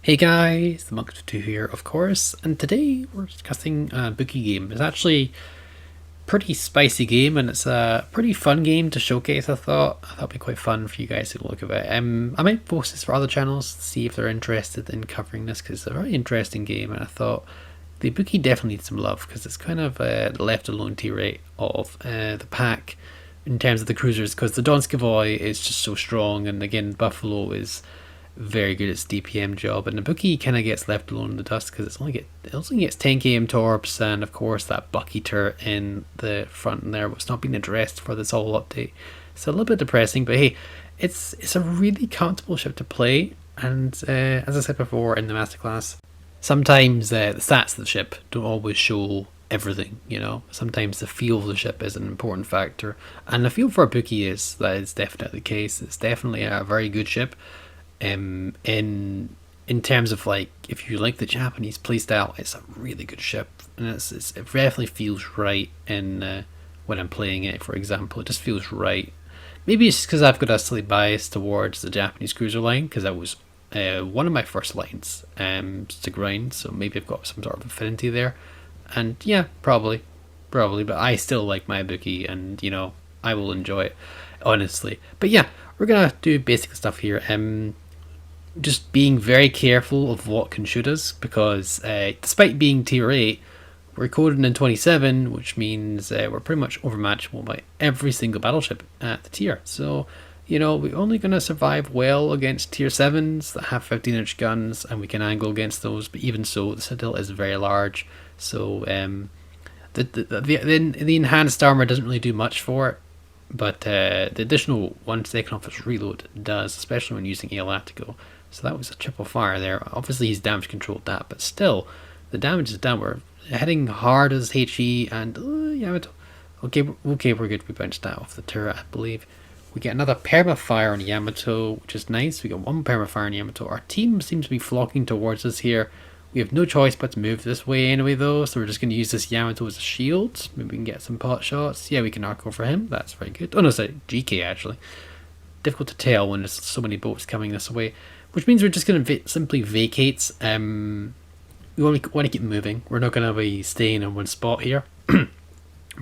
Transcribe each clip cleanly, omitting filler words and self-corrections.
Hey guys, the Monk2 here, of course, and today we're discussing a Ibuki game. It's actually a pretty spicy game, and it's a pretty fun game to showcase. I thought it'd be quite fun for you guys to look at it. I might post this for other channels to see if they're interested in covering this because it's a very interesting game, and I thought the Ibuki definitely needs some love because it's kind of left alone tier 8 of the pack in terms of the cruisers because the Donskavoy is just so strong, and again Buffalo is very good at its DPM job, and the Ibuki kind of gets left alone in the dust because it only gets 10 km torps, and of course that Bucky turret in the front there was not being addressed for this whole update. So a little bit depressing, but hey, it's a really comfortable ship to play, and as I said before in the masterclass, sometimes the stats of the ship don't always show everything, you know. Sometimes the feel of the ship is an important factor, and the feel for Ibuki that is definitely the case. It's definitely a very good ship. In terms of like, if you like the Japanese playstyle, it's a really good ship, and it definitely feels right in when I'm playing it. For example, it just feels right. Maybe it's because I've got a slight bias towards the Japanese cruiser line because that was one of my first lines to grind, so maybe I've got some sort of affinity there. And yeah, probably, but I still like my Ibuki, and you know I will enjoy it honestly. But yeah, we're gonna do basic stuff here. Just being very careful of what can shoot us because despite being tier 8, we're coded in 27, which means we're pretty much overmatchable by every single battleship at the tier. So, you know, we're only going to survive well against tier 7s that have 15-inch guns, and we can angle against those, but even so, the Citadel is very large. So the enhanced armor doesn't really do much for it, but the additional 1 second off its reload does, especially when using Elatico. So that was a triple fire there. Obviously he's damage controlled that, but still, the damage is down. We're hitting hard as HE, and Yamato. Okay, we're good. We bounced that off the turret, I believe. We get another perma fire on Yamato, which is nice. We got one perma fire on Yamato. Our team seems to be flocking towards us here. We have no choice but to move this way anyway, though, so we're just going to use this Yamato as a shield. Maybe we can get some pot shots. Yeah, we can arc over him. That's very good. Oh no, sorry, GK actually. Difficult to tell when there's so many boats coming this way. Which means we're just going to simply vacate. We want to keep moving. We're not going to be staying in one spot here.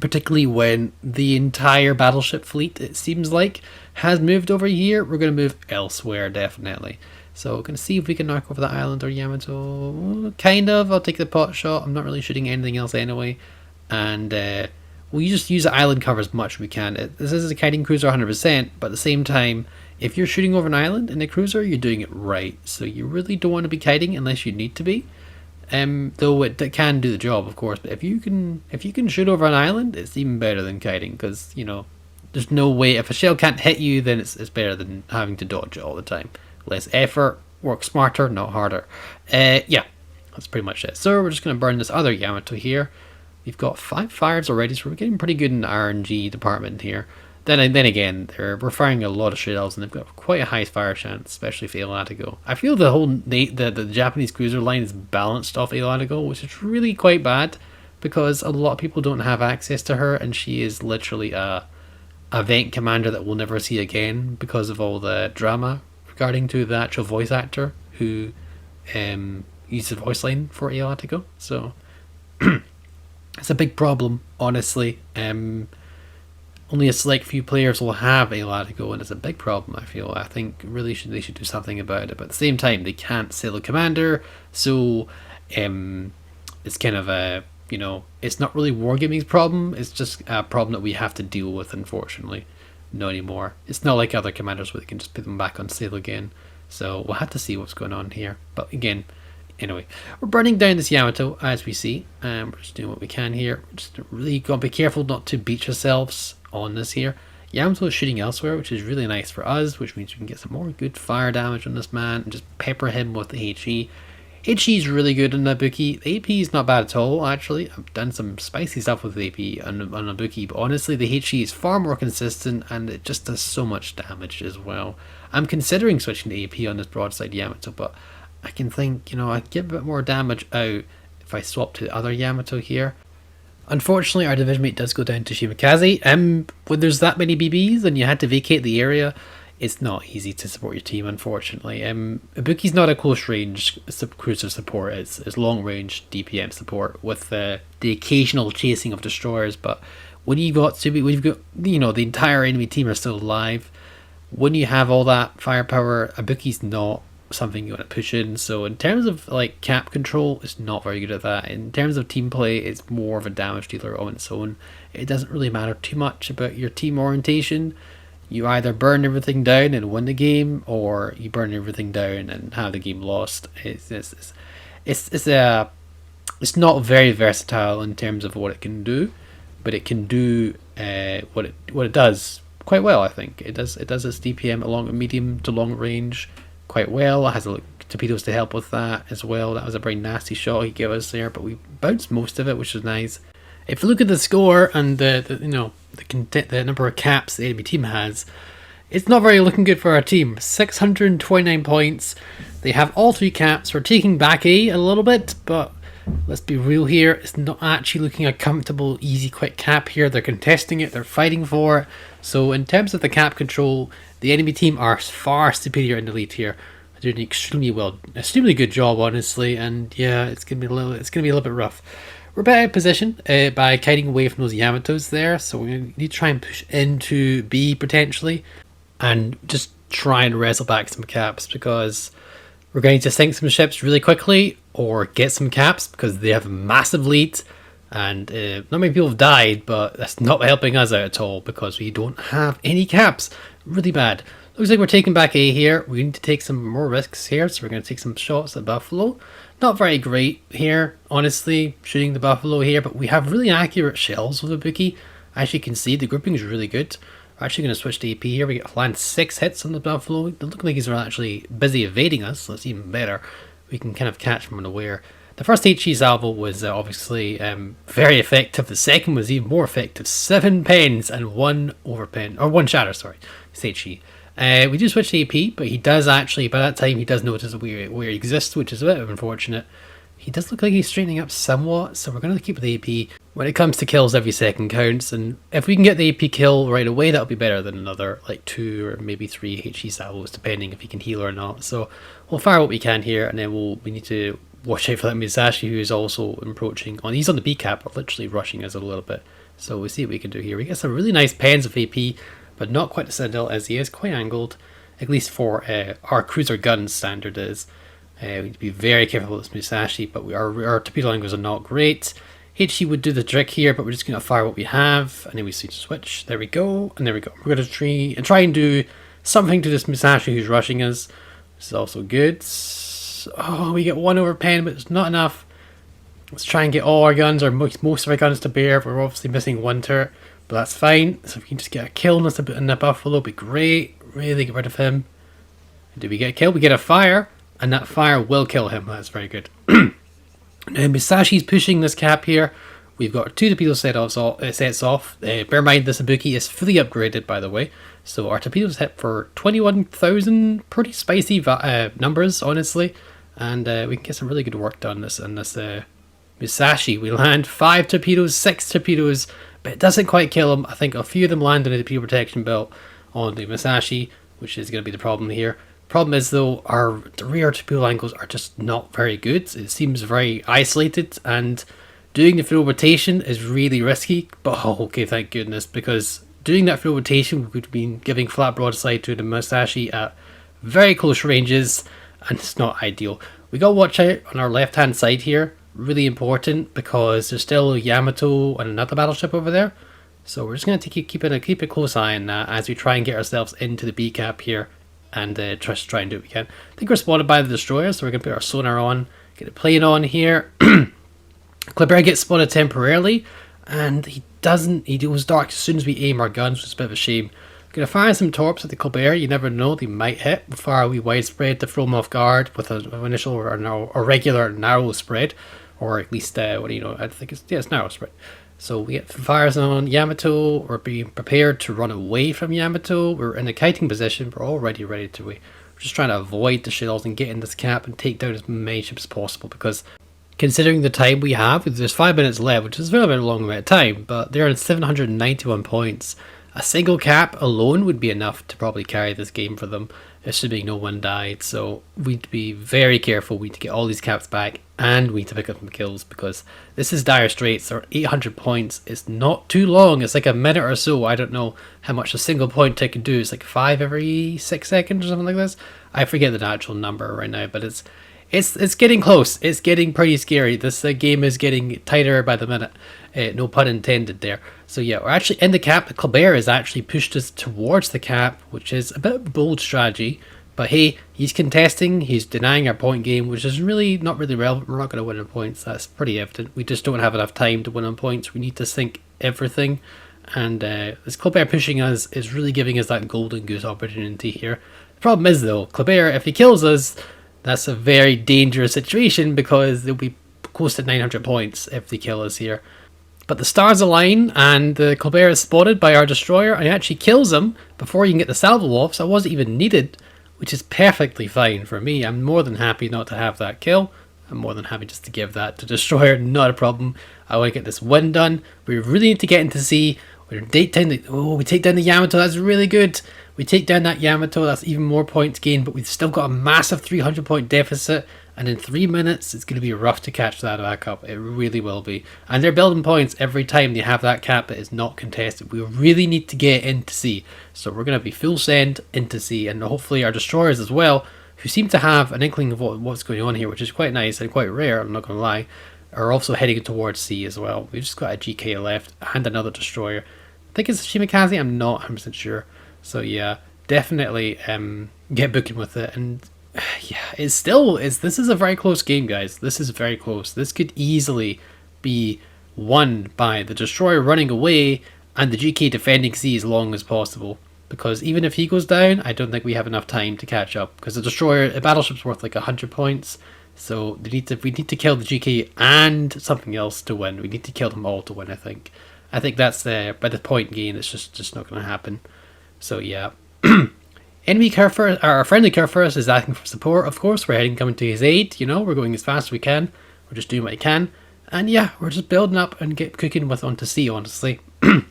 Particularly when the entire battleship fleet, it seems like, has moved over here. We're going to move elsewhere, definitely. So we're going to see if we can knock over the island or Yamato. Kind of. I'll take the pot shot. I'm not really shooting anything else anyway. And we'll just use the island cover as much as we can. This is a kiting cruiser 100%, but at the same time, if you're shooting over an island in a cruiser, you're doing it right. So you really don't want to be kiting unless you need to be. Though it can do the job, of course. But if you can shoot over an island, it's even better than kiting because you know there's no way. If a shell can't hit you, then it's better than having to dodge it all the time. Less effort, work smarter, not harder. Yeah, that's pretty much it. So we're just going to burn this other Yamato here. We've got 5 fires already, so we're getting pretty good in the RNG department here. Then again, we're firing a lot of shells, and they've got quite a high fire chance, especially for Elatico. I feel the Japanese cruiser line is balanced off Elatico, which is really quite bad because a lot of people don't have access to her, and she is literally a event commander that we'll never see again because of all the drama regarding to the actual voice actor who used the voice line for Elatico. So it's a big problem, honestly. Only a select few players will have Elatico, and it's a big problem, I feel. I think really they should do something about it, but at the same time they can't sail a commander, so it's kind of a, you know, it's not really Wargaming's problem, it's just a problem that we have to deal with, unfortunately. Not anymore. It's not like other commanders where they can just put them back on sale again, so we'll have to see what's going on here. But again, anyway, we're burning down this Yamato as we see, and we're just doing what we can here. We're just really got to be careful not to beach ourselves on this here. Yamato is shooting elsewhere, which is really nice for us, which means we can get some more good fire damage on this man and just pepper him with the HE. HE is really good on Ibuki. The AP is not bad at all, actually. I've done some spicy stuff with the AP on Ibuki, but honestly the HE is far more consistent and it just does so much damage as well. I'm considering switching to AP on this broadside Yamato, but I can think, you know, I'd get a bit more damage out if I swap to the other Yamato here. Unfortunately, our division mate does go down to Shimakaze. When there's that many BBs and you had to vacate the area, it's not easy to support your team, unfortunately. Ibuki's not a close range cruiser support, it's long range DPM support with the occasional chasing of destroyers, but when you've got the entire enemy team are still alive, when you have all that firepower, Ibuki's not something you want to push in. So in terms of like cap control, it's not very good at that. In terms of team play, it's more of a damage dealer on its own. It doesn't really matter too much about your team orientation. You either burn everything down and win the game, or you burn everything down and have the game lost. It's not very versatile in terms of what it can do, but it can do what it does quite well. I think it does its DPM along a medium to long range quite well. It has torpedoes to help with that as well. That was a very nasty shot he gave us there, but we bounced most of it, which was nice. If you look at the score and the number of caps the enemy team has, it's not very looking good for our team. 629 points. They have all 3 caps. We're taking back a little bit, but let's be real here. It's not actually looking a comfortable, easy, quick cap here. They're contesting it. They're fighting for it. So in terms of the cap control, the enemy team are far superior in the lead here. They're doing extremely good job, honestly. And yeah, it's gonna be a little bit rough. We're better positioned by kiting away from those Yamatos there, so we're going to need to try and push into B potentially and just try and wrestle back some caps, because we're going to sink some ships really quickly or get some caps because they have a massive lead, and not many people have died, but that's not helping us out at all because we don't have any caps. Really bad. Looks like we're taking back A here. We need to take some more risks here, so we're going to take some shots at Buffalo. Not very great here, honestly, shooting the Buffalo here, but we have really accurate shells with Ibuki. As you can see, the grouping is really good. We're actually going to switch to AP here. We get land 6 hits on the Buffalo. They look like he's actually busy evading us, so that's even better. We can kind of catch him unaware. The first HE salvo was obviously very effective. The second was even more effective. 7 pens and 1 overpen, or 1 shatter, sorry. It's HE. We do switch to AP, but he does actually, by that time, he does notice where he exists, which is a bit unfortunate. He does look like he's straightening up somewhat, so we're going to keep with the AP. When it comes to kills, every second counts, and if we can get the AP kill right away, that'll be better than another, like 2 or maybe 3 HE salvos, depending if he can heal or not. So we'll fire what we can here, and then we need to watch out for that Musashi, who is also approaching. He's on the B cap, literally rushing us a little bit. So we'll see what we can do here. We get some really nice pens of AP, but not quite the Citadel, as he is quite angled, at least for our cruiser gun standard is. We need to be very careful with this Musashi, but our torpedo angles are not great. HE would do the trick here, but we're just going to fire what we have, and then we switch. There we go, and there we go. We're going to try and do something to this Musashi who's rushing us. This is also good. Oh, we get 1 over pen, but it's not enough. Let's try and get all our guns, or most of our guns to bear. We're obviously missing 1 turret. But that's fine, so if we can just get a kill on the Buffalo, it'd be great. Really get rid of him. Do we get a kill? We get a fire, and that fire will kill him. That's very good. Now Musashi's pushing this cap here. We've got 2 torpedo sets off. Bear in mind, this Ibuki is fully upgraded, by the way. So our torpedoes hit for 21,000. Pretty spicy numbers, honestly. And we can get some really good work done on this Musashi. We land 5 torpedoes, 6 torpedoes, but it doesn't quite kill him. I think a few of them land on the torpedo protection belt on the Musashi, which is going to be the problem here. Problem is, though, the rear torpedo angles are just not very good. It seems very isolated, and doing the full rotation is really risky. But okay, thank goodness, because doing that full rotation would mean giving flat broadside to the Musashi at very close ranges, and it's not ideal. We got to watch out on our left hand side here. Really important, because there's still a Yamato and another battleship over there. So we're just going to keep a close eye on that as we try and get ourselves into the B cap here, and just try and do what we can. I think we're spotted by the destroyer, so we're going to put our sonar on, get a plane on here. Kleber gets spotted temporarily, and he goes dark as soon as we aim our guns, which is a bit of a shame. Gonna fire some torps at the Colbert. You never know, they might hit. We'll fire a wee widespread to throw them off guard with an initial or regular narrow spread, or at least I think it's narrow spread. So we get fires on Yamato. We're being prepared to run away from Yamato. We're in a kiting position. We're already ready to. We're just trying to avoid the shells and get in this cap and take down as many ships as possible, because considering the time we have, there's 5 minutes left, which is a very long amount of time, but they're on 791 points. A single cap alone would be enough to probably carry this game for them, assuming no one died. So we'd be very careful. We need to get all these caps back, and we need to pick up some kills, because this is dire straits. Or 800 points. It's not too long. It's like a minute or so. I don't know how much a single point tick can do. It's like 5 every 6 seconds or something like this. I forget the actual number right now, but it's getting close. It's getting pretty scary. This game is getting tighter by the minute. No pun intended there. So yeah, we're actually in the cap. Colbert has actually pushed us towards the cap, which is a bit of a bold strategy. But hey, he's contesting. He's denying our point game, which is really not really relevant. We're not going to win on points. That's pretty evident. We just don't have enough time to win on points. We need to sink everything. And this Colbert pushing us is really giving us that golden goose opportunity here. The problem is though, Colbert, if he kills us, that's a very dangerous situation, because they'll be close to 900 points if they kill us here. But the stars align, and the Colbert is spotted by our destroyer, and he actually kills him before you can get the salvo off, so it wasn't even needed, which is perfectly fine for me. I'm more than happy not to have that kill. I'm more than happy just to give that to destroyer, not a problem. I want to get this win done. We really need to get into sea. We take down the Yamato, that's really good. We take down that Yamato, that's even more points gained, but we've still got a massive 300 point deficit, and in 3 minutes it's going to be rough to catch that back up. It really will be. And they're building points every time they have that cap that is not contested. We really need to get into sea, so we're going to be full send into sea, and hopefully our destroyers as well, who seem to have an inkling of what's going on here, which is quite nice and quite rare, I'm not going to lie, are also heading towards sea as well. We've just got a GK left and another destroyer. I think it's a Shimakaze, I'm not 100% sure. So yeah, definitely get booking with it. And yeah, this is a very close game, guys. This is very close. This could easily be won by the destroyer running away and the GK defending sea as long as possible. Because even if he goes down, I don't think we have enough time to catch up. Because the destroyer, a battleship's worth like 100 points. So we need to kill the GK and something else to win. We need to kill them all to win, I think. I think that's by the point gain, it's just not going to happen. So yeah. Enemy Kerfur, our friendly Kerfurus is asking for support, of course. We're coming to his aid, we're going as fast as we can. We're just doing what we can. And yeah, we're just building up and get cooking with onto sea, honestly. In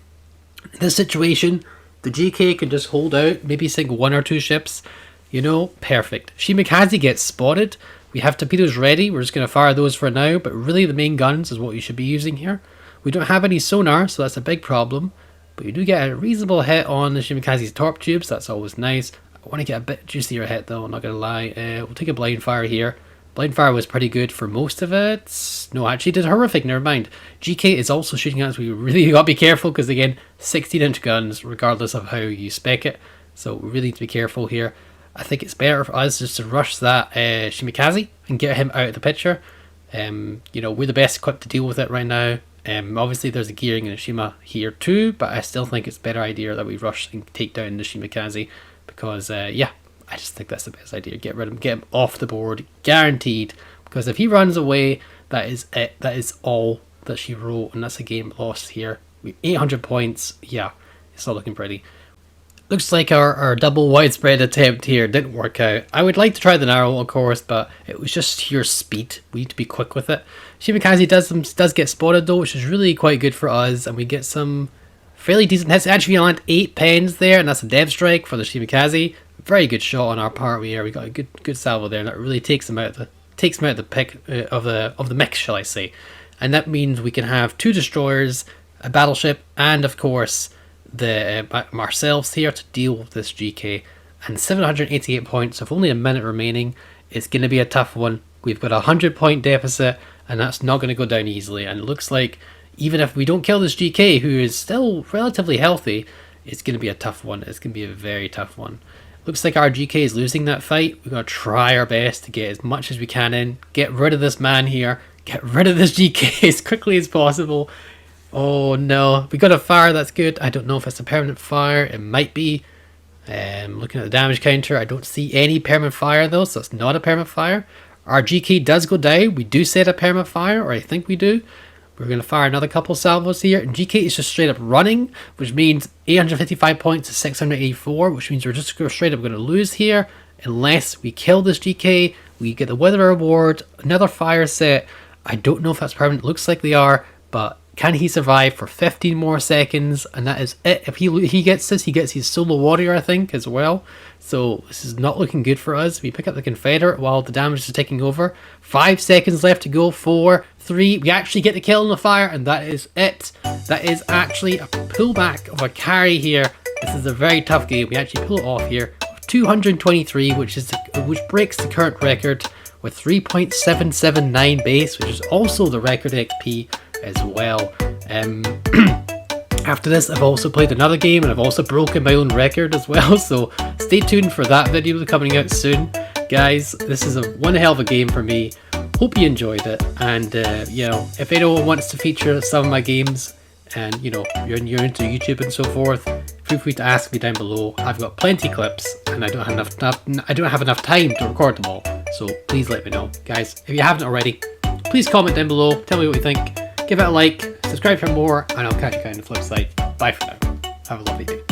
this situation, the GK can just hold out, maybe sink 1 or 2 ships. Perfect. Shimakaze gets spotted. We have torpedoes ready. We're just going to fire those for now, but really the main guns is what you should be using here. We don't have any sonar, so that's a big problem. But you do get a reasonable hit on the Shimakaze's torp tubes. That's always nice. I want to get a bit juicier hit though, I'm not going to lie. We'll take a blind fire here. Blind fire was pretty good for most of it. No, actually did horrific, never mind. GK is also shooting at us. We really got to be careful, because again, 16-inch guns, regardless of how you spec it. So we really need to be careful here. I think it's better for us just to rush that Shimakaze and get him out of the picture. We're the best equipped to deal with it right now. Obviously there's a gearing in a Shima here too, but I still think it's a better idea that we rush and take down the Shimakaze, because I just think that's the best idea. Get rid of him, get him off the board, guaranteed, because if he runs away, that is it. That is all that she wrote, and that's a game lost here. 800 points, yeah, it's not looking pretty. Looks like our double widespread attempt here didn't work out. I would like to try the narrow, of course, but it was just sheer speed. We need to be quick with it. Shimakaze does get spotted though, which is really quite good for us, and we get some fairly decent hits. Actually, we land 8 pens there, and that's a dev strike for the Shimakaze. Very good shot on our part here. We got a good salvo there, and that really takes him out of the pick of the mix, shall I say? And that means we can have 2 destroyers, a battleship, and of course ourselves here to deal with this GK. And 788 points, so with only a minute remaining, it's going to be a tough one. We've got a 100-point deficit, and that's not going to go down easily. And it looks like even if we don't kill this GK, who is still relatively healthy, it's going to be a tough one. It's going to be a very tough one. Looks like our GK is losing that fight. We're going to try our best to get as much as we can in. Get rid of this man here. Get rid of this GK as quickly as possible. Oh no, we got a fire, that's good. I don't know if it's a permanent fire. It might be. Looking at the damage counter, I don't see any permanent fire though, so it's not a permanent fire. Our GK does go down. We do set a permanent fire, or I think we do. We're going to fire another couple salvos here, and GK is just straight up running, which means 855 points to 684, which means we're just straight up going to lose here unless we kill this GK. We get the weather reward, another fire set. I don't know if that's permanent. Looks like they are, but Can he survive for 15 more seconds? And that is it. If he gets this, he gets his solo warrior, I think, as well. So this is not looking good for us. We pick up the Confederate while the damage is taking over. 5 seconds left to go. 4, 3. We actually get the kill on the fire, and that is it. That is actually a pullback of a carry here. This is a very tough game. We actually pull it off here. 223, which breaks the current record with 3.779 base, which is also the record XP as well. After this, I've also played another game, and I've also broken my own record as well, so stay tuned for that video coming out soon. Guys, this is one hell of a game for me. Hope you enjoyed it, and you know, if anyone wants to feature some of my games, and you know, you're into YouTube and so forth, feel free to ask me down below. I've got plenty of clips, and I don't have enough time to record them all, so please let me know. Guys, if you haven't already, please comment down below, tell me what you think, give it a like, subscribe for more, and I'll catch you guys on the flip side. Bye for now. Have a lovely day.